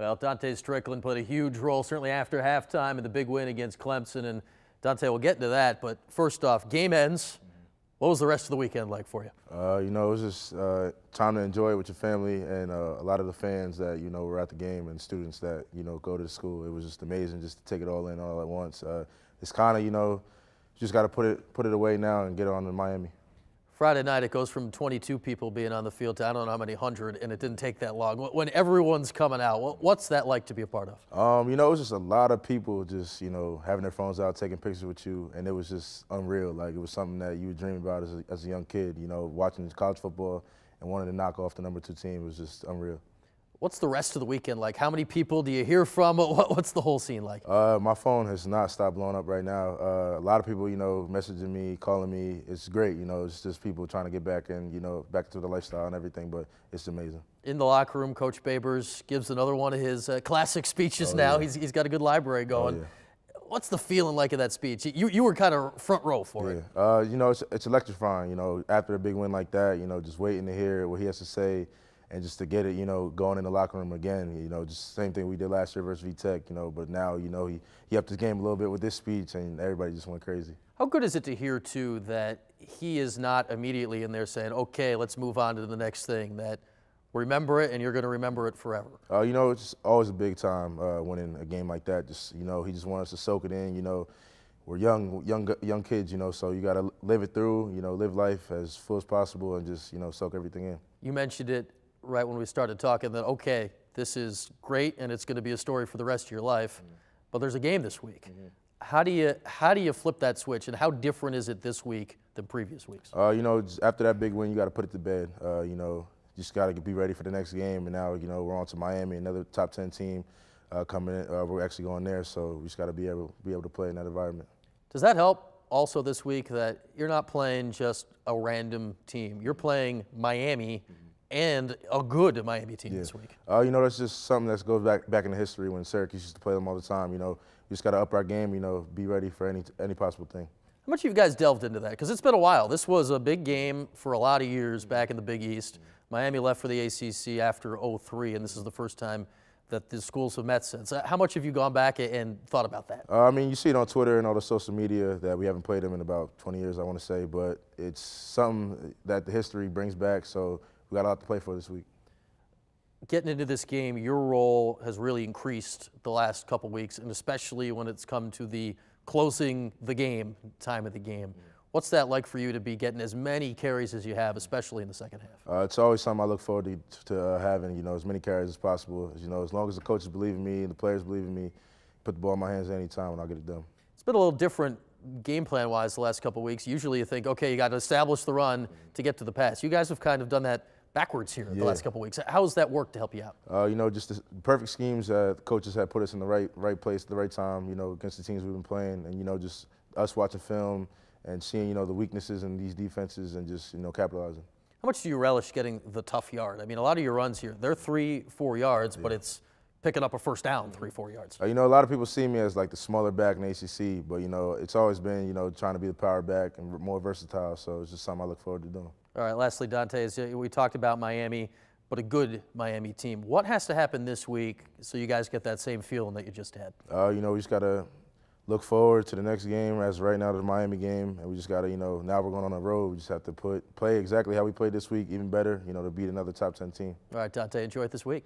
Well, Dontae Strickland played a huge role, certainly after halftime in the big win against Clemson. And Dontae, we'll get into that. But first off, game ends. What was the rest of the weekend like for you? It was just time to enjoy it with your family and a lot of the fans that, were at the game and students that, go to the school. It was just amazing just to take it all in all at once. It's kind of, you just got to put it away now and get on to Miami. Friday night, it goes from 22 people being on the field to I don't know how many hundred, and it didn't take that long. When everyone's coming out, what's that like to be a part of? It was just a lot of people just, having their phones out, taking pictures with you, and it was just unreal. Like, it was something that you would dream about as a young kid, watching college football and wanting to knock off the #2 team was just unreal. What's the rest of the weekend like? How many people do you hear from? What's the whole scene like? My phone has not stopped blowing up right now. A lot of people, messaging me, calling me. It's great, it's just people trying to get back and, back to the lifestyle and everything, but it's amazing. In the locker room, Coach Babers gives another one of his classic speeches now. Yeah. He's got a good library going. Yeah. What's the feeling like of that speech? You were kind of front row for it. It's electrifying, after a big win like that, just waiting to hear what he has to say. And just to get it, going in the locker room again, just the same thing we did last year versus V-Tech, but now, he upped his game a little bit with this speech, and everybody just went crazy. How good is it to hear, too, that he is not immediately in there saying, okay, let's move on to the next thing, that remember it and you're going to remember it forever? It's always a big time winning a game like that. Just, he just wants us to soak it in, we're young kids, so you got to live it through, live life as full as possible and just, soak everything in. You mentioned it right when we started talking that, okay, this is great and it's going to be a story for the rest of your life, but there's a game this week. How do you flip that switch, and how different is it this week than previous weeks? After that big win, you got to put it to bed. Just got to be ready for the next game, and now, we're on to Miami, another top 10 team coming in. We're actually going there, so we just got to be able to play in that environment. Does that help also this week that you're not playing just a random team? You're playing Miami and a good Miami team this week. That's just something that goes back into history when Syracuse used to play them all the time. We just got to up our game, be ready for any possible thing. How much have you guys delved into that? Because it's been a while. This was a big game for a lot of years back in the Big East. Miami left for the ACC after '03, and this is the first time that the schools have met since. How much have you gone back and thought about that? You see it on Twitter and all the social media that we haven't played them in about 20 years, I want to say, but it's something that the history brings back, so we got a lot to play for this week. Getting into this game, your role has really increased the last couple weeks, and especially when it's come to the closing the game, time of the game. What's that like for you to be getting as many carries as you have, especially in the second half? It's always something I look forward to having, as many carries as possible. As long as the coaches believe in me and the players believe in me, put the ball in my hands anytime and I'll get it done. It's been a little different game plan-wise the last couple weeks. Usually you think, okay, you got to establish the run to get to the pass. You guys have kind of done that backwards here the last couple weeks. How has that worked to help you out? Just the perfect schemes the coaches have put us in the right place at the right time, against the teams we've been playing, and, just us watching film and seeing, the weaknesses in these defenses and just, capitalizing. How much do you relish getting the tough yard? I mean, a lot of your runs here, they're 3-4 yards, but it's picking up a first down 3-4 yards. A lot of people see me as like the smaller back in the ACC, but, it's always been, trying to be the power back and more versatile, so it's just something I look forward to doing. All right, lastly, Dontae, we talked about Miami, but a good Miami team. What has to happen this week so you guys get that same feeling that you just had? We just got to look forward to the next game. As right now, the Miami game, and we just got to, now we're going on the road. We just have to play exactly how we played this week, even better, to beat another top 10 team. All right, Dontae, enjoy it this week.